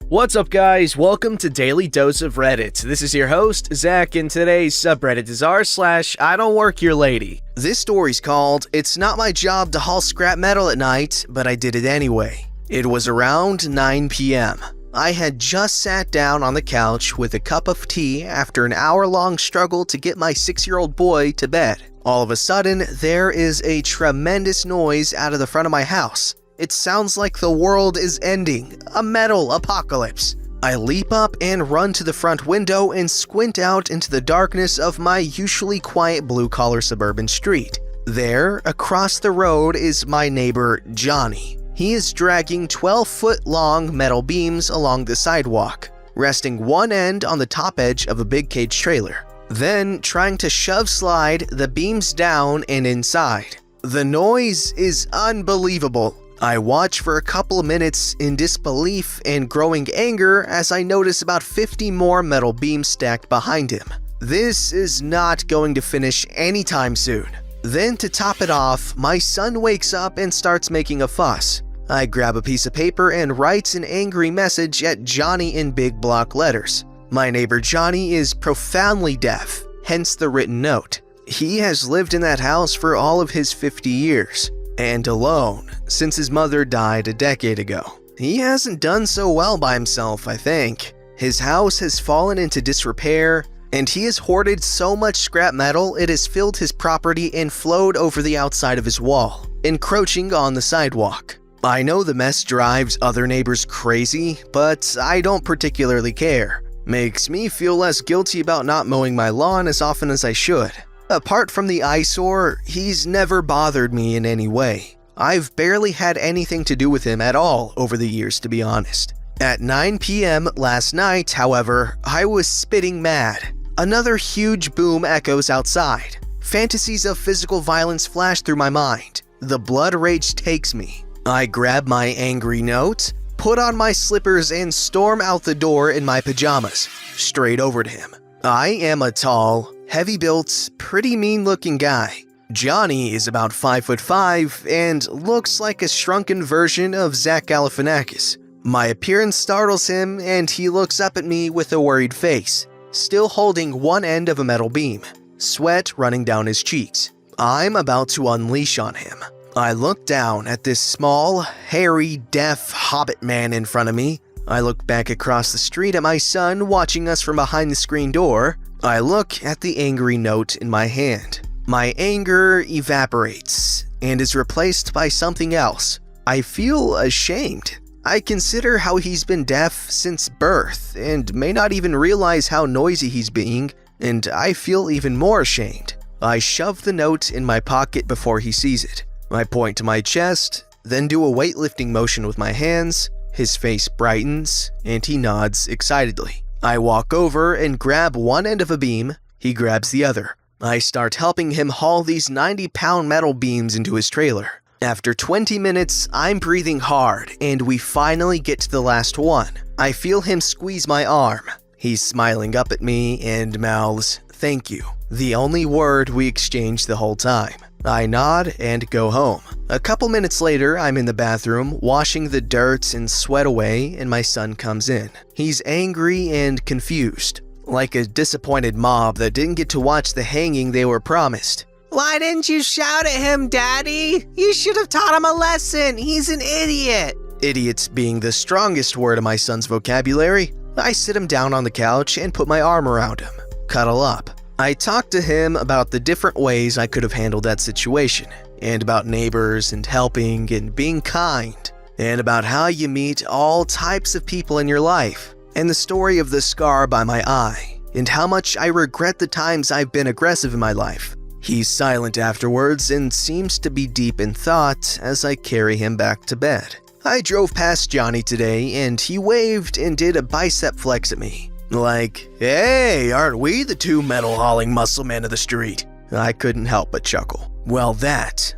What's up, guys? Welcome to Daily Dose of Reddit. This is your host, Zach, and today's subreddit is r/IDontWorkHereLady. This story's called, "It's not my job to haul scrap metal at night, but I did it anyway." It was around 9 p.m. I had just sat down on the couch with a cup of tea after an hour-long struggle to get my 6-year-old boy to bed. All of a sudden, there is a tremendous noise out of the front of my house. It sounds like the world is ending, a metal apocalypse. I leap up and run to the front window and squint out into the darkness of my usually quiet blue-collar suburban street. There, across the road, is my neighbor, Johnny. He is dragging 12-foot-long metal beams along the sidewalk, resting one end on the top edge of a big cage trailer, then trying to slide the beams down and inside. The noise is unbelievable. I watch for a couple of minutes in disbelief and growing anger as I notice about 50 more metal beams stacked behind him. This is not going to finish anytime soon. Then to top it off, my son wakes up and starts making a fuss. I grab a piece of paper and write an angry message at Johnny in big block letters. My neighbor Johnny is profoundly deaf, hence the written note. He has lived in that house for all of his 50 years. And alone, since his mother died a decade ago. He hasn't done so well by himself, I think. His house has fallen into disrepair, and he has hoarded so much scrap metal it has filled his property and flowed over the outside of his wall, encroaching on the sidewalk. I know the mess drives other neighbors crazy, but I don't particularly care. Makes me feel less guilty about not mowing my lawn as often as I should. Apart from the eyesore, he's never bothered me in any way. I've barely had anything to do with him at all over the years, to be honest. At 9 p.m. last night, however, I was spitting mad. Another huge boom echoes outside. Fantasies of physical violence flash through my mind. The blood rage takes me. I grab my angry note, put on my slippers, and storm out the door in my pajamas, straight over to him. I am a tall, heavy-built, pretty mean-looking guy. Johnny is about 5'5" and looks like a shrunken version of Zach Galifianakis. My appearance startles him, and he looks up at me with a worried face, still holding one end of a metal beam, sweat running down his cheeks. I'm about to unleash on him. I look down at this small, hairy, deaf hobbit man in front of me. I look back across the street at my son watching us from behind the screen door. I look at the angry note in my hand. My anger evaporates and is replaced by something else. I feel ashamed. I consider how he's been deaf since birth and may not even realize how noisy he's being, and I feel even more ashamed. I shove the note in my pocket before he sees it. I point to my chest, then do a weightlifting motion with my hands. His face brightens, and he nods excitedly. I walk over and grab one end of a beam. He grabs the other. I start helping him haul these 90-pound metal beams into his trailer. After 20 minutes, I'm breathing hard, and we finally get to the last one. I feel him squeeze my arm. He's smiling up at me and mouths, "Thank you," the only word we exchanged the whole time. I nod and go home. A couple minutes later, I'm in the bathroom, washing the dirt and sweat away, and my son comes in. He's angry and confused, like a disappointed mob that didn't get to watch the hanging they were promised. "Why didn't you shout at him, Daddy? You should have taught him a lesson. He's an idiot." Idiots being the strongest word in my son's vocabulary. I sit him down on the couch and put my arm around him, cuddle up. I talked to him about the different ways I could have handled that situation, and about neighbors and helping and being kind, and about how you meet all types of people in your life, and the story of the scar by my eye, and how much I regret the times I've been aggressive in my life. He's silent afterwards and seems to be deep in thought as I carry him back to bed. I drove past Johnny today, and he waved and did a bicep flex at me. Like, "Hey, aren't we the two metal-hauling muscle men of the street?" I couldn't help but chuckle. Well, that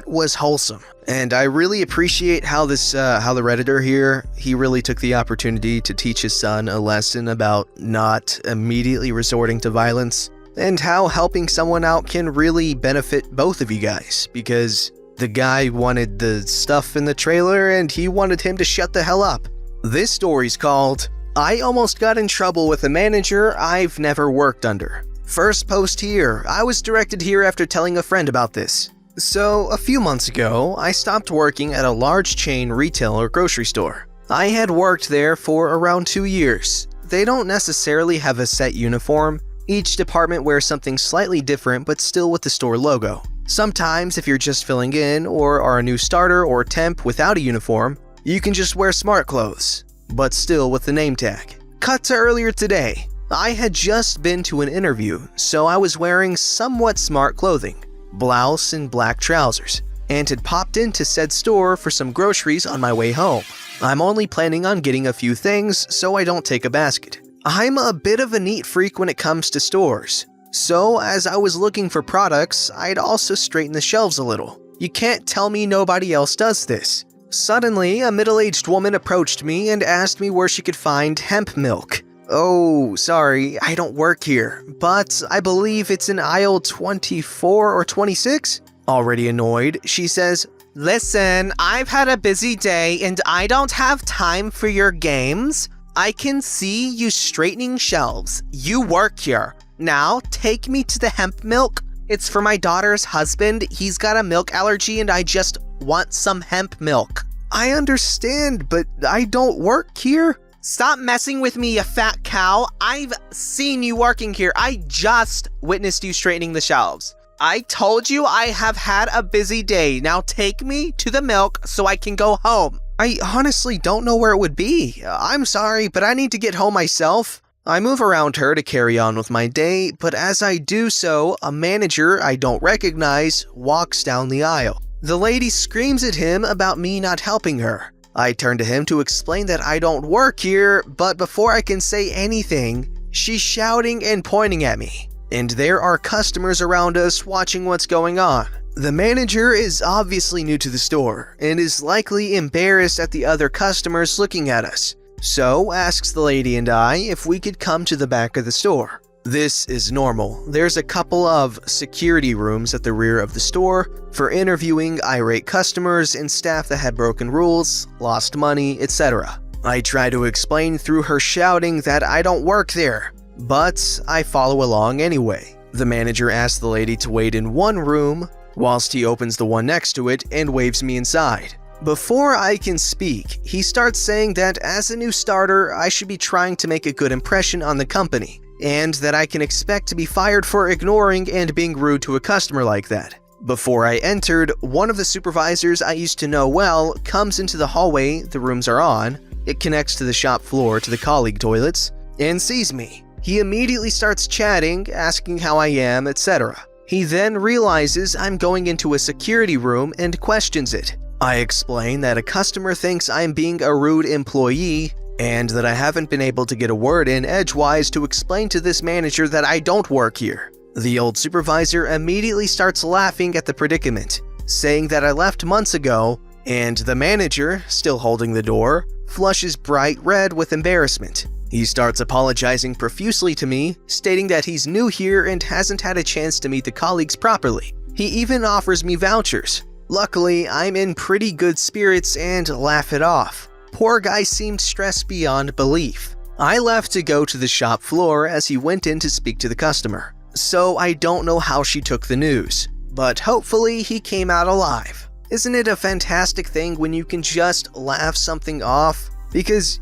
was wholesome. And I really appreciate how the Redditor here, he really took the opportunity to teach his son a lesson about not immediately resorting to violence, and how helping someone out can really benefit both of you guys, because the guy wanted the stuff in the trailer and he wanted him to shut the hell up. This story's called, I Almost Got in Trouble with a Manager I've Never Worked Under. First post here. I was directed here after telling a friend about this. So, a few months ago, I stopped working at a large chain retail or grocery store. I had worked there for around 2 years. They don't necessarily have a set uniform. Each department wears something slightly different but still with the store logo. Sometimes, if you're just filling in or are a new starter or temp without a uniform, you can just wear smart clothes, but still with the name tag. Cut to earlier today. I had just been to an interview, so I was wearing somewhat smart clothing, blouse and black trousers, and had popped into said store for some groceries on my way home. I'm only planning on getting a few things so I don't take a basket. I'm a bit of a neat freak when it comes to stores, so as I was looking for products, I'd also straighten the shelves a little. You can't tell me nobody else does this. Suddenly, a middle-aged woman approached me and asked me where she could find hemp milk. Oh, sorry, I don't work here, but I believe it's in aisle 24 or 26? Already annoyed, she says, "Listen, I've had a busy day and I don't have time for your games. I can see you straightening shelves. You work here. Now, take me to the hemp milk. It's for my daughter's husband. He's got a milk allergy and I just want some hemp milk." I understand, but I don't work here. Stop messing with me, you fat cow. I've seen you working here. I just witnessed you straightening the shelves. I told you I have had a busy day. Now take me to the milk so I can go home. I honestly don't know where it would be. I'm sorry, but I need to get home myself. I move around her to carry on with my day, but as I do so, a manager I don't recognize walks down the aisle. The lady screams at him about me not helping her. I turn to him to explain that I don't work here, but before I can say anything, she's shouting and pointing at me. And there are customers around us watching what's going on. The manager is obviously new to the store and is likely embarrassed at the other customers looking at us. So asks the lady and I if we could come to the back of the store. This is normal. There's a couple of security rooms at the rear of the store for interviewing irate customers and staff that had broken rules, lost money, etc. I try to explain through her shouting that I don't work there, but I follow along anyway. The manager asks the lady to wait in one room whilst he opens the one next to it and waves me inside. Before I can speak, he starts saying that as a new starter, I should be trying to make a good impression on the company, and that I can expect to be fired for ignoring and being rude to a customer like that. Before I entered, one of the supervisors I used to know well comes into the hallway the rooms are on. It connects to the shop floor to the colleague toilets, and sees me. He immediately starts chatting, asking how I am, etc. He then realizes I'm going into a security room and questions it. I explain that a customer thinks I'm being a rude employee and that I haven't been able to get a word in edgewise to explain to this manager that I don't work here. The old supervisor immediately starts laughing at the predicament, saying that I left months ago, and the manager, still holding the door, flushes bright red with embarrassment. He starts apologizing profusely to me, stating that he's new here and hasn't had a chance to meet the colleagues properly. He even offers me vouchers. Luckily, I'm in pretty good spirits and laugh it off. Poor guy seemed stressed beyond belief. I left to go to the shop floor as he went in to speak to the customer. So I don't know how she took the news, but hopefully he came out alive. Isn't it a fantastic thing when you can just laugh something off? Because,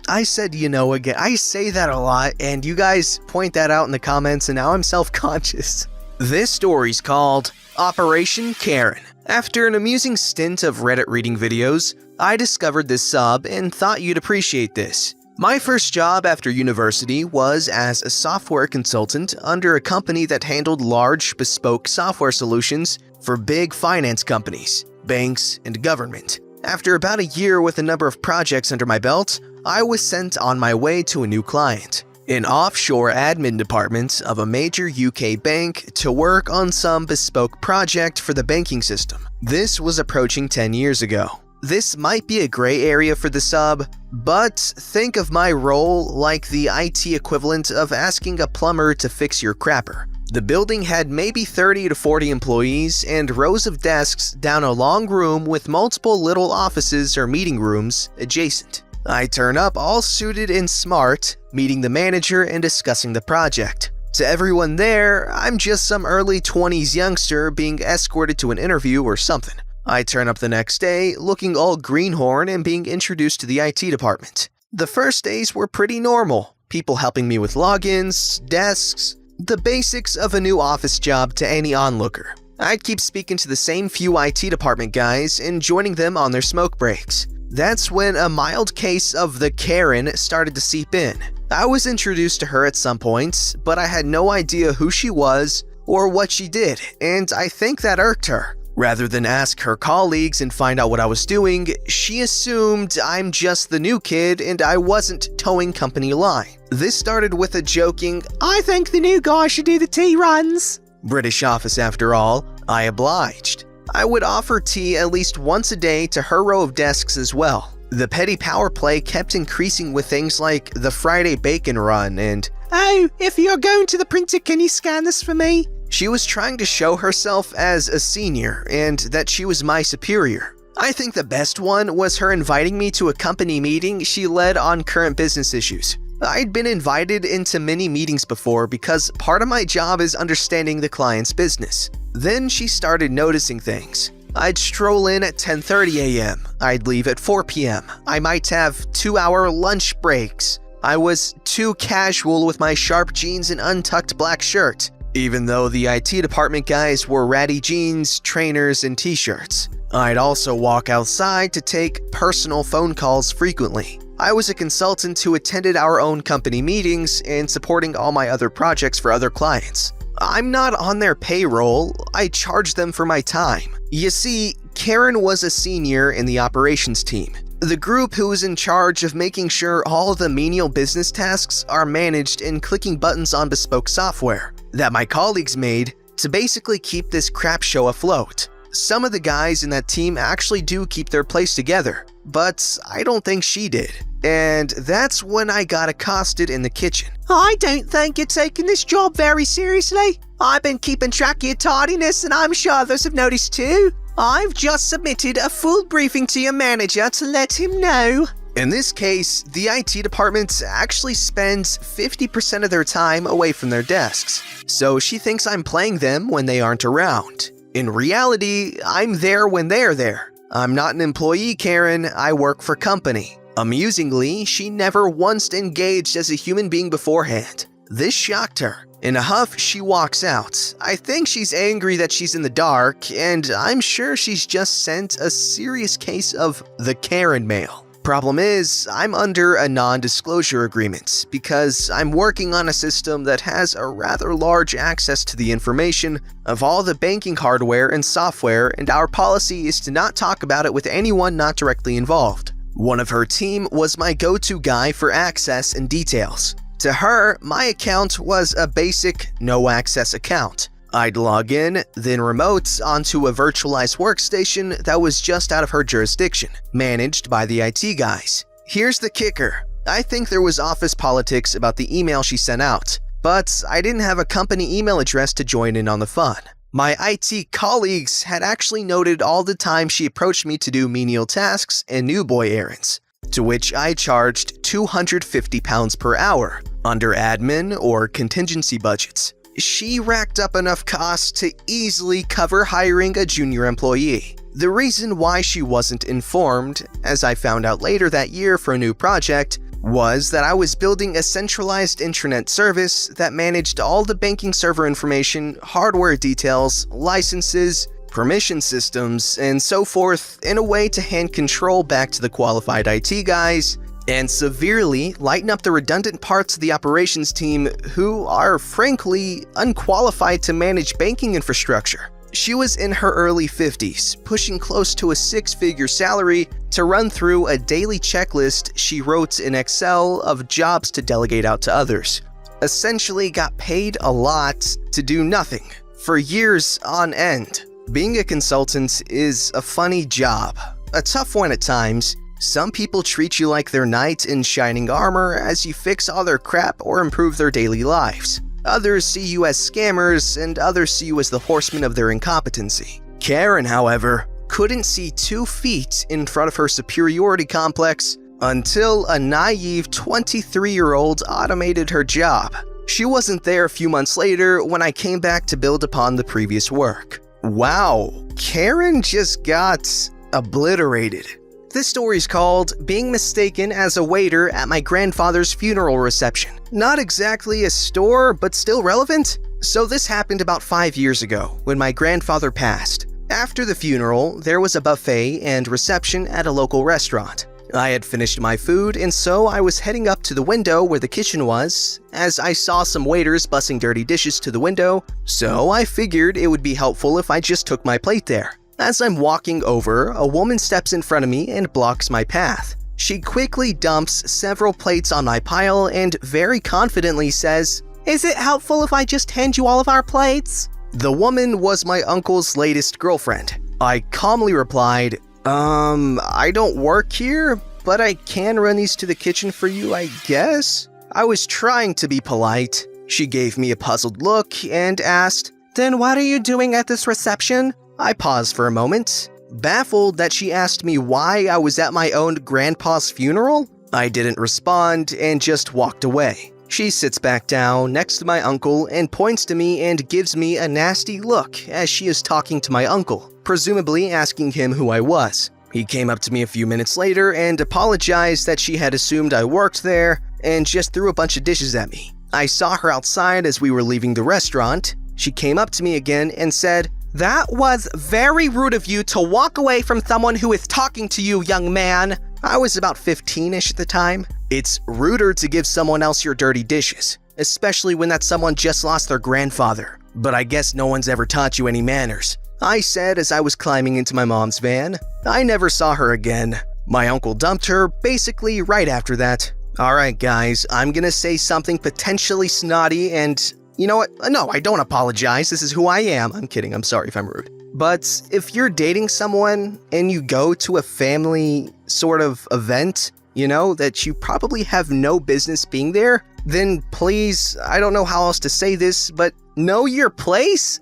I said again. I say that a lot, and you guys point that out in the comments, and now I'm self-conscious. This story's called Operation Karen. After an amusing stint of Reddit reading videos, I discovered this sub and thought you'd appreciate this. My first job after university was as a software consultant under a company that handled large, bespoke software solutions for big finance companies, banks, and government. After about a year with a number of projects under my belt, I was sent on my way to a new client, an offshore admin department of a major UK bank, to work on some bespoke project for the banking system. This was approaching 10 years ago. This might be a gray area for the sub, but think of my role like the IT equivalent of asking a plumber to fix your crapper. The building had maybe 30 to 40 employees and rows of desks down a long room with multiple little offices or meeting rooms adjacent. I turn up all suited and smart, meeting the manager and discussing the project. To everyone there, I'm just some early 20s youngster being escorted to an interview or something. I turn up the next day, looking all greenhorn and being introduced to the IT department. The first days were pretty normal. People helping me with logins, desks, the basics of a new office job to any onlooker. I'd keep speaking to the same few IT department guys and joining them on their smoke breaks. That's when a mild case of the Karen started to seep in. I was introduced to her at some point, but I had no idea who she was or what she did, and I think that irked her. Rather than ask her colleagues and find out what I was doing, she assumed I'm just the new kid and I wasn't towing company line. This started with a joking, "I think the new guy should do the tea runs." British office after all. I obliged. I would offer tea at least once a day to her row of desks as well. The petty power play kept increasing with things like the Friday bacon run and, "Oh, if you're going to the printer, can you scan this for me?" She was trying to show herself as a senior and that she was my superior. I think the best one was her inviting me to a company meeting she led on current business issues. I'd been invited into many meetings before because part of my job is understanding the client's business. Then she started noticing things. I'd stroll in at 10:30 a.m. I'd leave at 4 p.m. I might have 2-hour lunch breaks. I was too casual with my sharp jeans and untucked black shirt, even though the IT department guys wore ratty jeans, trainers, and t-shirts. I'd also walk outside to take personal phone calls frequently. I was a consultant who attended our own company meetings and supporting all my other projects for other clients. I'm not on their payroll, I charge them for my time. You see, Karen was a senior in the operations team, the group who is in charge of making sure all the menial business tasks are managed and clicking buttons on bespoke software that my colleagues made to basically keep this crap show afloat. Some of the guys in that team actually do keep their place together, but I don't think she did. And that's when I got accosted in the kitchen. "I don't think you're taking this job very seriously. I've been keeping track of your tardiness and I'm sure others have noticed too. I've just submitted a full briefing to your manager to let him know." In this case, the IT department actually spends 50% of their time away from their desks, so she thinks I'm playing them when they aren't around. In reality, I'm there when they're there. I'm not an employee, Karen, I work for company. Amusingly, she never once engaged as a human being beforehand. This shocked her. In a huff, she walks out. I think she's angry that she's in the dark, and I'm sure she's just sent a serious case of the Karen mail. Problem is, I'm under a non-disclosure agreement because I'm working on a system that has a rather large access to the information of all the banking hardware and software, and our policy is to not talk about it with anyone not directly involved. One of her team was my go-to guy for access and details. To her, my account was a basic no-access account. I'd log in, then remote onto a virtualized workstation that was just out of her jurisdiction, managed by the IT guys. Here's the kicker. I think there was office politics about the email she sent out, but I didn't have a company email address to join in on the fun. My IT colleagues had actually noted all the time she approached me to do menial tasks and new boy errands, to which I charged £250 per hour, under admin or contingency budgets. She racked up enough costs to easily cover hiring a junior employee. The reason why she wasn't informed, as I found out later that year for a new project, was that I was building a centralized intranet service that managed all the banking server information, hardware details, licenses, permission systems, and so forth in a way to hand control back to the qualified IT guys and severely lighten up the redundant parts of the operations team who are frankly unqualified to manage banking infrastructure. She was in her early 50s, pushing close to a 6-figure salary to run through a daily checklist she wrote in Excel of jobs to delegate out to others. Essentially got paid a lot to do nothing, for years on end. Being a consultant is a funny job, a tough one at times. Some people treat you like their knight in shining armor as you fix all their crap or improve their daily lives. Others see you as scammers, and others see you as the horsemen of their incompetency. Karen, however, couldn't see 2 feet in front of her superiority complex Until a naive 23-year-old automated her job. She wasn't there a few months later when I came back to build upon the previous work. Wow, Karen just got obliterated. This story's called Being Mistaken as a Waiter at My Grandfather's Funeral Reception. Not exactly a store, but still relevant. So this happened about 5 years ago when my grandfather passed. After the funeral, there was a buffet and reception at a local restaurant. I had finished my food, and so I was heading up to the window where the kitchen was, as I saw some waiters bussing dirty dishes to the window, so I figured it would be helpful if I just took my plate there. As I'm walking over, a woman steps in front of me and blocks my path. She quickly dumps several plates on my pile and very confidently says, "Is it helpful if I just hand you all of our plates?" The woman was my uncle's latest girlfriend. I calmly replied, I don't work here, but I can run these to the kitchen for you, I guess." I was trying to be polite. She gave me a puzzled look and asked, "Then what are you doing at this reception?" I paused for a moment, baffled that she asked me why I was at my own grandpa's funeral. I didn't respond and just walked away. She sits back down next to my uncle and points to me and gives me a nasty look as she is talking to my uncle, presumably asking him who I was. He came up to me a few minutes later and apologized that she had assumed I worked there and just threw a bunch of dishes at me. I saw her outside as we were leaving the restaurant. She came up to me again and said, "That was very rude of you to walk away from someone who is talking to you, young man." I was about 15-ish at the time. It's ruder to give someone else your dirty dishes, especially when that someone just lost their grandfather. But I guess no one's ever taught you any manners, I said as I was climbing into my mom's van. I never saw her again. My uncle dumped her basically right after that. Alright guys, I'm gonna say something potentially snotty and you know what? No, I don't apologize. This is who I am. I'm kidding. I'm sorry if I'm rude. But if you're dating someone and you go to a family sort of event, you know, that you probably have no business being there, then please, I don't know how else to say this, but know your place.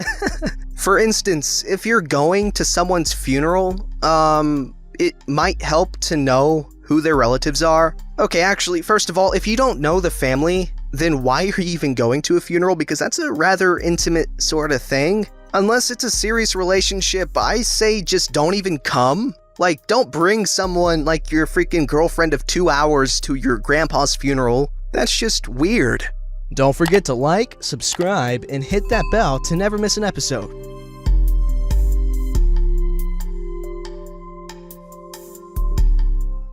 For instance, if you're going to someone's funeral, it might help to know who their relatives are. Okay, actually, first of all, if you don't know the family, then why are you even going to a funeral? Because that's a rather intimate sort of thing. Unless it's a serious relationship, I say just don't even come. Like, don't bring someone like your freaking girlfriend of 2 hours to your grandpa's funeral. That's just weird. Don't forget to like, subscribe, and hit that bell to never miss an episode.